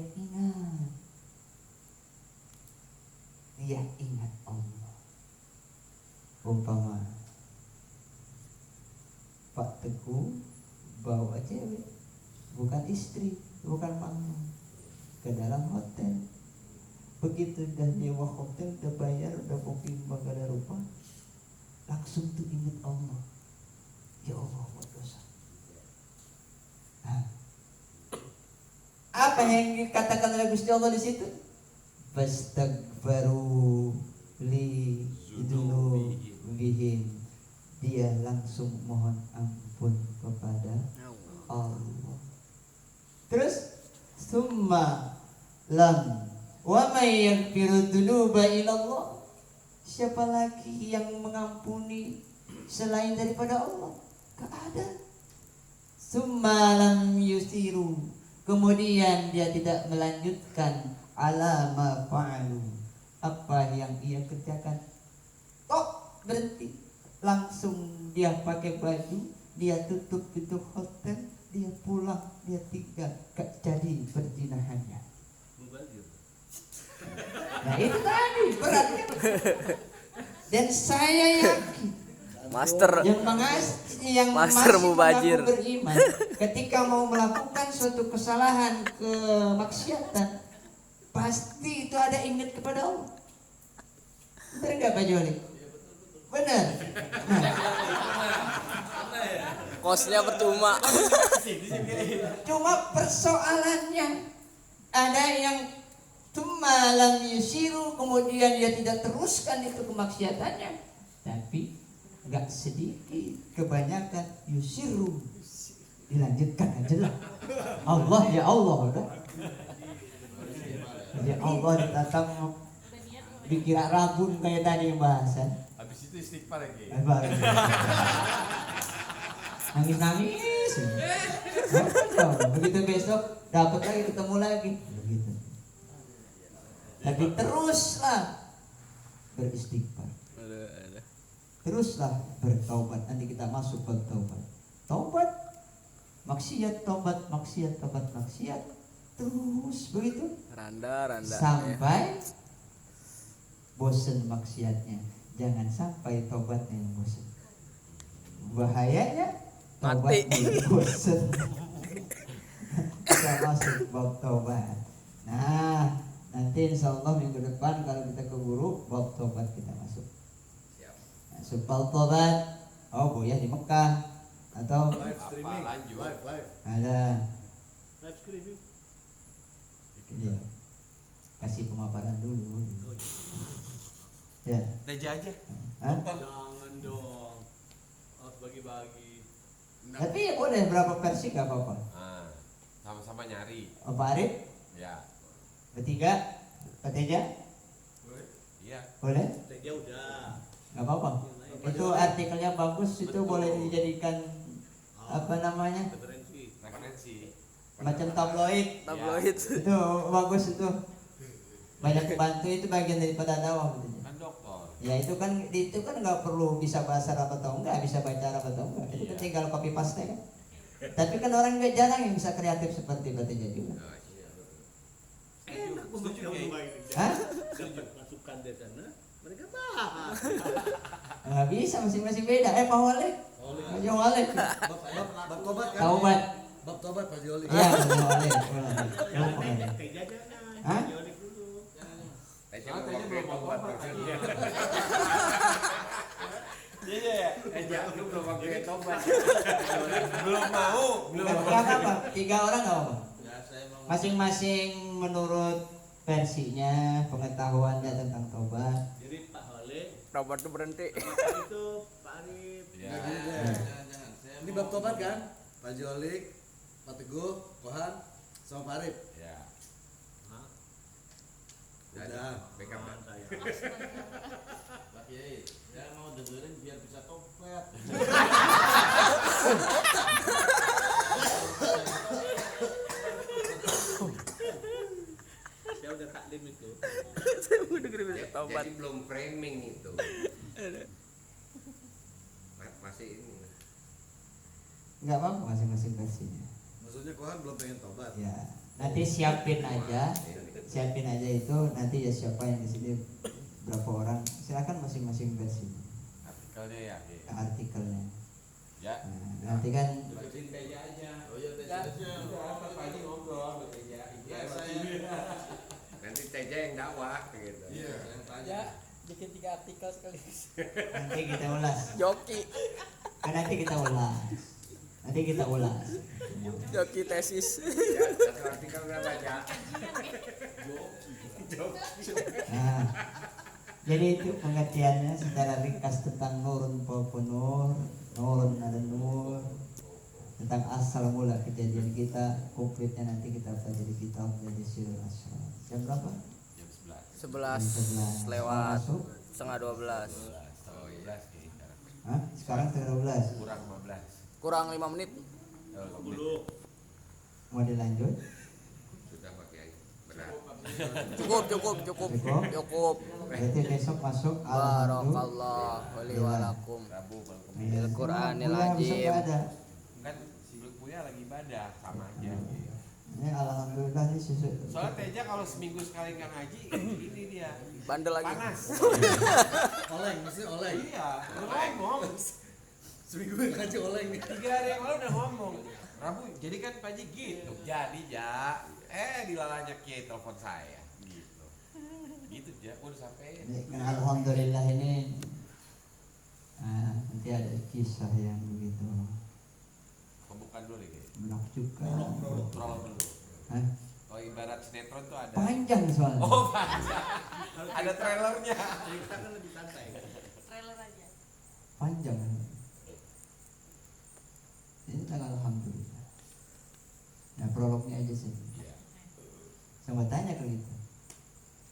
ingat Allah. Umpama Pak Teguh bawa cewek, bukan istri, bukan mama, ke dalam hotel. Begitu udah nyewa hotel, udah bayar, udah booking bagada rupa, langsung tuh ingat Allah. Ya Allah, buat dosa. Nah, apa yang dikatakan oleh Gusti Allah di situ? Fastaghfiru li dzunubihim. Dia langsung mohon ampun kepada Allah. Terus summa lam wa may yaghfiru dzunuba illallah. Siapa lagi yang mengampuni selain daripada Allah? Gak ada. Summa lam yusiru, kemudian dia tidak melanjutkan ala ma fa'alu, apa yang ia kerjakan. Tok, berhenti. Langsung dia pakai baju, dia tutup pintu hotel, dia pulang, dia tinggal, gak jadi perzinahannya. Nah itu tadi beratnya. Dan saya yakin Master yang Master masih Mubajir mengaku beriman, ketika mau melakukan suatu kesalahan, kemaksiatan, pasti itu ada ingat kepada Allah. Benar nggak Pak Joli? Benar. Nah, kosnya percuma. cuma persoalannya ada yang cuma lam yusiru, kemudian dia tidak teruskan itu kemaksiatannya, tapi nggak sedikit, kebanyakan yusiru, dilanjutkan aja lah. Allah ya Allah udah. Ya Allah ditatap dikira rabun kayak tadi bahasan. Habis itu istighfar lagi. Nangis. Begitu besok dapat lagi, ketemu lagi. Begitu. Tapi teruslah beristighfar. Teruslah bertaubat. Nanti kita masuk ke taubat. Taubat, maksiat, taubat, maksiat, taubat, maksiat. Terus begitu. Randa. Sampai bosan maksiatnya. Jangan sampai taubatnya yang bosan. Bahayanya Taubat Mati. bosen. Kita masuk bab taubat. Nah, nanti insya Allah minggu depan kalau kita ke guru bab taubat kita masuk. Siap. Masuk bab taubat. Oh, Buya di Mekah atau Live streaming. Apa lanjut? Live. ada Live streaming. iya. Kasih pemaparan dulu. Ya. Teja aja. Hah? Jangan dong. Harus bagi-bagi. Tapi ya boleh berapa versi gak apa-apa. Ah, sama-sama nyari. Pak Arif Ya. bertiga, Pak Teja Iya. boleh? Teja udah. Gak apa-apa. Itu artikelnya bagus, itu boleh dijadikan apa namanya Referensi. macam tabloid. Tabloid. Itu bagus itu. Banyak bantu, itu bagian daripada dakwah gitu. Kan dokter. Ya itu kan nggak perlu bisa bahasa Arab atau enggak, bisa baca Arab atau enggak. Itu kan tinggal copy paste kan. Tapi kan orang nggak jarang yang bisa kreatif seperti Pak Teja juga. Oh, iya, betul. Enak Setuju, Kiai. Hah? Masukkan di sana. Mereka bahas. Nggak bisa, masing-masing beda. Pak Walid. Pak Walid. Bab tobat kan? Taubat. Bab tobat Pak Joli. Iya, Pak Walid. Teja jangan. Hah? Joli dulu. Teja Oh, Teja belum belum pakai tobat. tobat. Iya. Teja lu belum pakai tobat. Belum mau. Nggak apa-apa, 3 orang nggak apa-apa. Ya, saya mau. Masing-masing menurut versinya, pengetahuannya tentang tobat. Jadi Pak Holeh, Robot tuh berhenti. itu Pak Arif. Ya. Jangan. Saya Ini mau- bab tobat kan? Pak Jolik, Pak Teguh, Kohan, sama Pak Arif. Ya. Hah? Udah. Udah. Backup dah. Saya. Pak Kiai, saya mau dengerin biar bisa tobat. Saya udah taklim itu. Saya mau dengerin bisa tobat. Jadi belum framing itu. Masih ini. Nggak apa-apa, masing-masing versinya. Maksudnya Kohan belum pengen tobat. Ya, nanti siapin aja itu, nanti ya siapa yang di sini berapa orang, silakan masing-masing versinya, Artikelnya ya. artikelnya. Ya. Nah, nanti kan Bacain Teja aja. Oh iya, Teja aja. Udah, Pak Haji ngobrol sama Teja. Ya, saya. Nanti Teja yang dakwah gitu. Iya, yang tanya. Bikin 3 artikel sekaligus. nanti kita ulas. Joki. Nanti kita ulas. Joki tesis. Ya, satu artikel udah baca. Nah, jadi itu pengertiannya secara ringkas tentang nurun maupun nurun ada nur, tentang asal mula kejadian kita, komplitnya nanti kita pelajari kitab menjadi sirul asrar. Jam berapa? Jam 11 11. Jam 11. lewat Masuk? setengah 12. Oh, 11 nih sekarang. Hah? Sekarang setengah 12. Kurang 15. Kurang 5 menit. Oh, 10. Mau dilanjut? Sudah Pak Kiai. Benar. Cukup. Berarti besok masuk Barakallahu li wa lakum. Rabu kalau Iya. kemudian. Bil Qur'anil Bulan besok Azim. nggak ada. Kan Sibuk Buya lagi ibadah sama aja. Ini alhamdulillah nih susu. Soalnya Teja kalau seminggu sekali nggak ngaji, ini dia Bandel lagi. panas. Oleng, mesti oleng. Iya, udah ngomong. Seminggu ngaji oleng nih. 3 hari yang lalu udah ngomong. Rabu, jadi kan Pak Haji gitu. Jadi ja, dilalanya Kiai telepon saya, gitu. Gitu ja, udah sampai. Nah, alhamdulillah ini nanti ada kisah yang begitu Pembukaan dulu nih, Kiai. menakjubkan. Prolog dulu. Hah? Oh ibarat sinetron tuh ada. Panjang soalnya. Oh panjang. Ada trailernya. Kita kan lebih santai. Trailer aja. Panjang. Ini tentang alhamdulillah. Nah, prolognya aja sih. Iya. Sama tanya ke kita.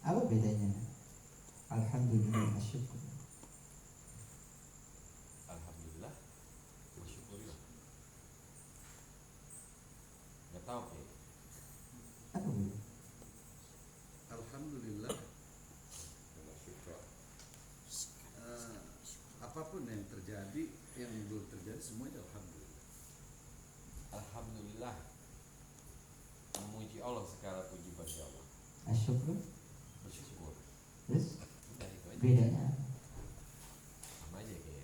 Apa bedanya? Alhamdulillah, syukur. Alhamdulillah. Bersyukur. Gak tahu Kiai. Apa bu? Alhamdulillah. Bersyukur. Apapun yang terjadi, yang belum terjadi semuanya alhamdulillah. Alhamdulillah. Memuji Allah segala puji bagi Allah. Asyukur. Bersyukur. Terus Udah itu aja. bedanya Sama aja Kiai.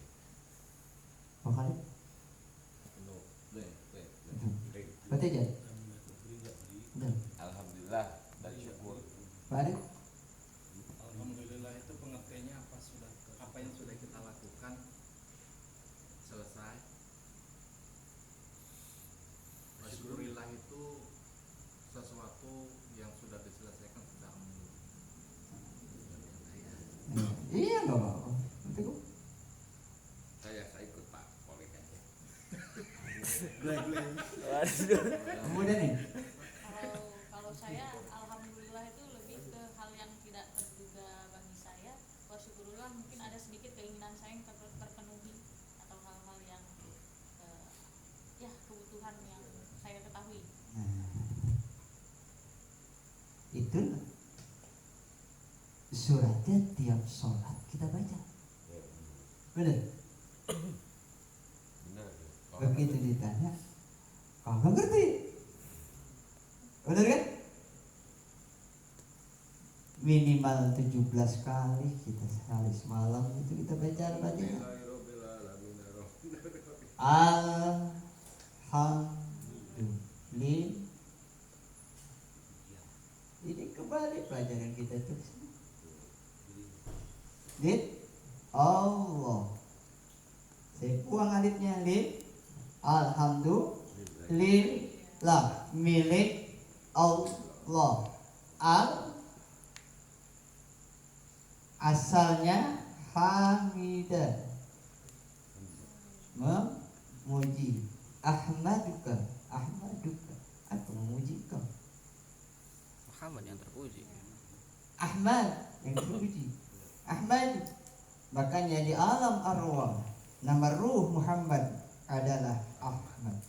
apa kali? Waduh. Kemudian nih, Kalau saya alhamdulillah itu lebih ke hal yang tidak terduga bagi saya. Wa syukurullah mungkin ada sedikit keinginan saya yang terpenuhi atau hal-hal yang ya kebutuhan yang saya ketahui. itu suratnya tiap sholat kita baca. Benar? Bener. Begitu ditanya, kagak ngerti. Benar kan? Minimal 17 kali kita sehari semalam itu kita baca Al-Fatihah. Alhamdulillah. Ini kembali pelajaran kita terus. Lid Allah. Saya buang alifnya lid. Alhamdulillah milik Allah. Asalnya hamidah, memuji. Ahmaduka atau memuji kau. Muhammad yang terpuji. Ahmad yang terpuji. Ahmad. Makanya di alam arwah nama ruh Muhammad adalah Ahmad.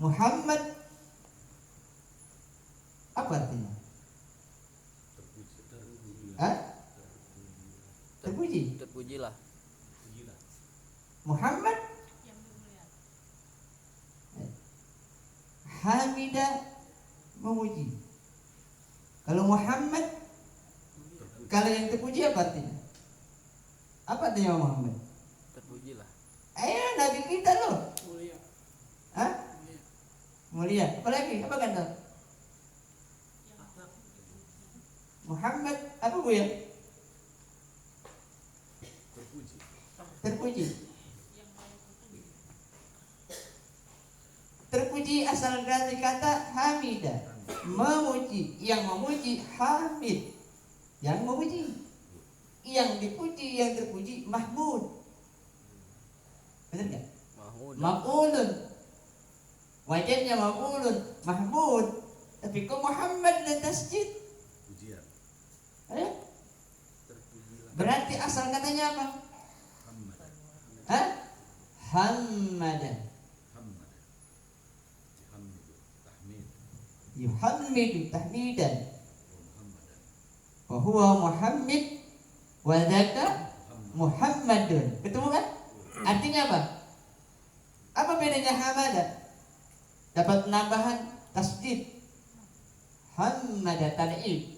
Muhammad apa artinya? Hah? Terpuji. Terpujilah. Muhammad Yang mulia. hamidah, memuji. Kalau Muhammad, kalau yang terpuji apa artinya? Apa artinya Muhammad? Terpujilah. Ayo Nabi kita loh. Mulia. Hah? Mulia. Apalagi? Apa kan tuh? Muhammad apa bu ya? Terpuji. Terpuji asal dari kata hamidah, memuji. Yang memuji hamid, yang memuji. Yang dipuji, yang terpuji mahmud. Benar nggak? Mahmud. Maf'ulun. Wajarnya maf'ulun, mahmud. Tapi kok Muhammad dan tasjid? Pujian. Eh? Terpujilah. Berarti asal katanya apa? Hamad. Hah? Hamada. Hamad. Hamidu. Tahmid. Yuhammidu tahmidan. Wa Muhammadan. Wa huwa Muhammad wa dzaka Muhammadun. Ketemu kan? Artinya apa? Apa bedanya hamada? Dapat penambahan tasdid. Hamada tan'id.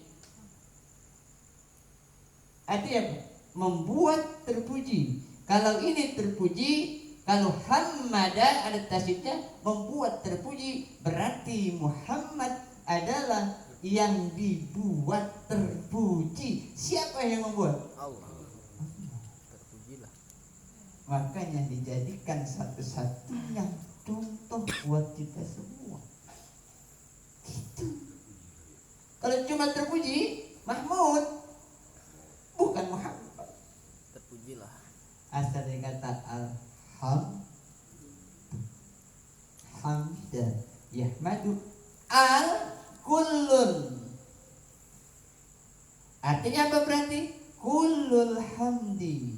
Artinya apa? Membuat terpuji. Kalau ini terpuji, kalau hamada ada tasdidnya, membuat terpuji, berarti Muhammad adalah yang dibuat terpuji. Siapa yang membuat? Allah. Terpujilah. Makanya dijadikan satu-satunya contoh buat kita semua. Gitu. Kalau cuma terpuji, Mahmud, bukan Muhammad. Terpujilah. Asal dari kata hamida yahmadu kullun. Artinya apa berarti? Kullul hamdi.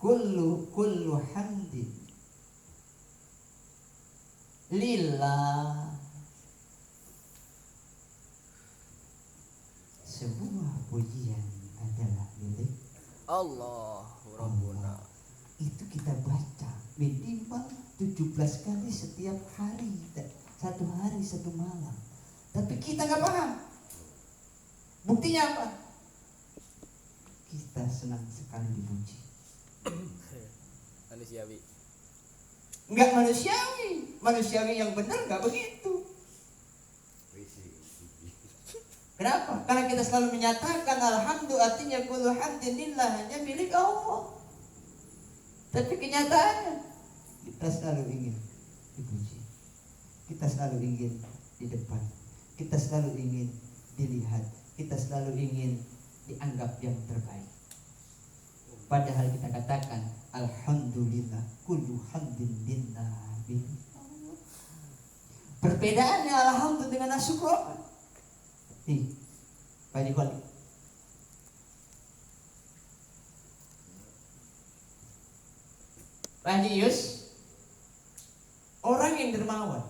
Kullu hamdi lillah. Sebuah pujian adalah milik Allah Rabbuna. itu kita baca minimal 17 kali setiap hari, satu hari satu malam. Tapi kita nggak paham. Buktinya apa? Kita senang sekali dipuji. Manusiawi. Nggak manusiawi. Manusiawi yang benar nggak begitu. Kenapa? Karena kita selalu menyatakan alhamdulillah, artinya kullu hamdilillah, hanya milik Allah. Tapi kenyataannya kita selalu ingin dipuji. Kita selalu ingin di depan. Kita selalu ingin dilihat. Kita selalu ingin dianggap yang terbaik. Padahal kita katakan alhamdulillah kullu hamdin lillah. Perbedaannya alhamdulillah dengan asyukur. Nih, Pak Haji Khalid. Pak Haji Yus, orang yang dermawan,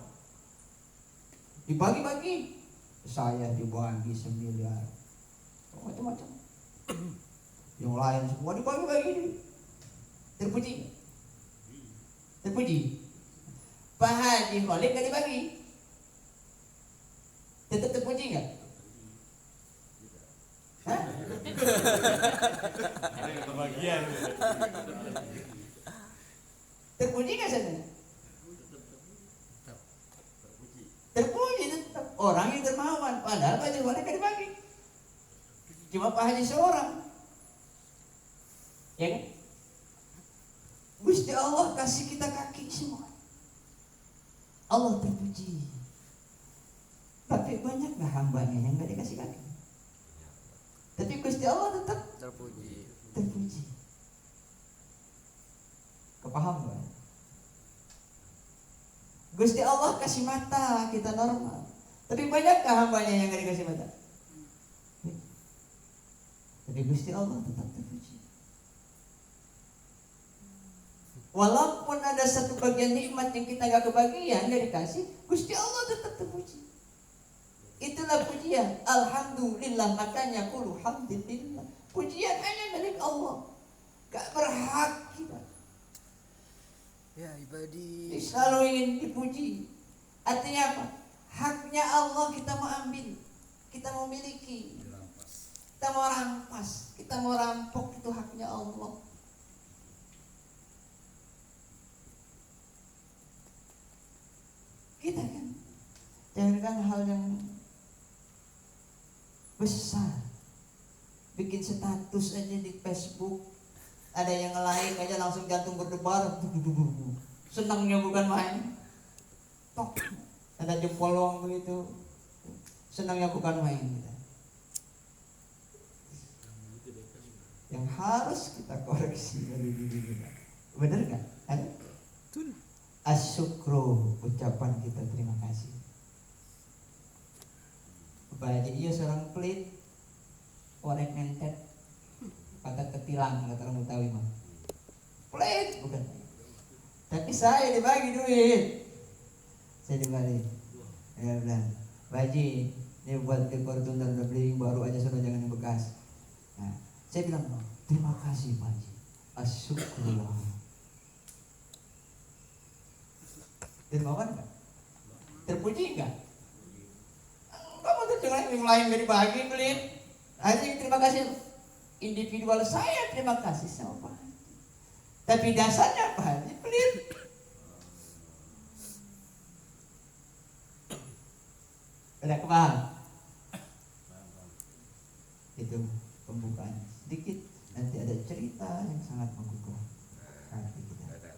dibagi-bagi, saya dibagi 1 miliar, macam-macam. Yang lain semua dibagi-bagi. Terpuji, terpuji. Pak Haji Khalid nggak dibagi, tetap terpuji nggak? Hah? Ada yang kebagian. Terpuji nggak sana? Terpuji. Terpuji tetap. Orang yang dermawan. Padahal Pak Haji Khalid nggak dibagi. Cuma Pak Haji seorang. Ya kan? Gusti Allah kasih kita kaki semua. Allah terpuji. Tapi banyaklah hambanya yang nggak dikasih kaki. Tapi Gusti Allah tetap Terpuji. terpuji. Kepaham gak? Gusti Allah kasih mata, kita normal. Tapi banyakkah hambanya yang gak dikasih mata? Tapi Gusti Allah tetap terpuji. Walaupun ada satu bagian nikmat yang kita gak kebagian, gak dikasih, Gusti Allah tetap terpuji. Itulah pujian. Alhamdulillah, makanya qulu hamdulillah. Pujian hanya milik Allah. Gak berhak kita. Ya ibadi. Selalu ingin dipuji. Artinya apa? Haknya Allah kita mau ambil, kita mau miliki, Dirampas. kita mau rampas, kita mau rampok. Itu haknya Allah. Kita kan jangankan hal yang besar, bikin status aja di Facebook, ada yang like aja langsung jantung berdebar, senangnya bukan main. Tok, ada jempolong begitu, senangnya bukan main. Yang harus kita koreksi dari diri kita, benar kan? Asyukro, ucapan kita terima kasih. Bapak iya seorang pelit, korek nentet, kata ketilang, kata orang Betawi mah. Pelit bukan. Tapi saya dibagi duit. Saya dibagi. Ya bilang, Pak Haji, ini buat dekor tunda udah beli baru aja, sudah jangan yang bekas. Nah, saya bilang, terima kasih Pak Haji. Asyukurullah. Dermawan enggak? Terpuji enggak? Kamu tuh jangan yang lain gak dibagi, pelit. Hanya terima kasih individual saya, terima kasih sama Pak Haji. Tapi dasarnya Pak Haji pelit. Ada kepaham? Itu pembukaan sedikit. Nanti ada cerita yang sangat menggugah hati kita. Ada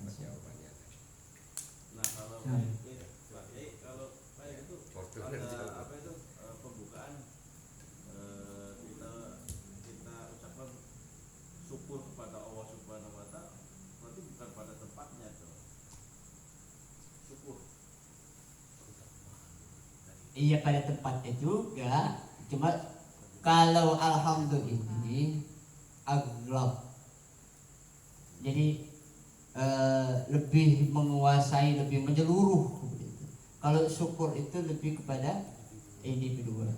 jawabannya. Nah kalau Hmm. Pak Kiai, kalau kayak itu Portugal ada juga. apa itu pembukaan kita ucapkan syukur kepada Allah Subhanahu Wa Taala, berarti bukan pada tempatnya tuh syukur. Iya pada tempatnya juga. Cuma kalau alhamdulillah ini aglab. Jadi lebih menguasai, lebih menyeluruh. Kalau syukur itu lebih kepada individual.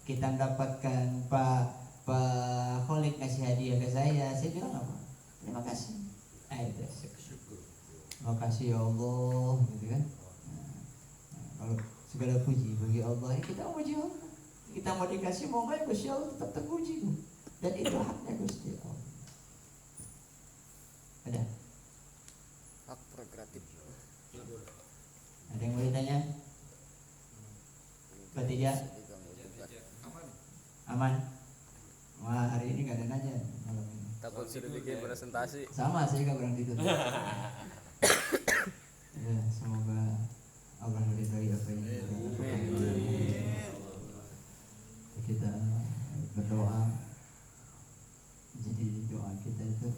Kita mendapatkan Pak Khalid ngasih hadiah ke saya bilang apa? Terima kasih. Itu syukur. Terima kasih ya Allah, gitu kan? Nah, kalau segala puji bagi Allah, ya kita puji Allah. Kita mau dikasih mau nggak, Gusti Allah tetap terpuji. Dan itu haknya Gusti Allah. Ada? Hak prerogatif. Ada yang mau ditanya? Batija? Aman? Wah, hari ini gak ada nanya malam ini. Takut sudah bikin presentasi. Sama, saya juga kurang tidur. Ya, semoga Allah meridhai apa yang kita berdoa. Jadi doa kita itu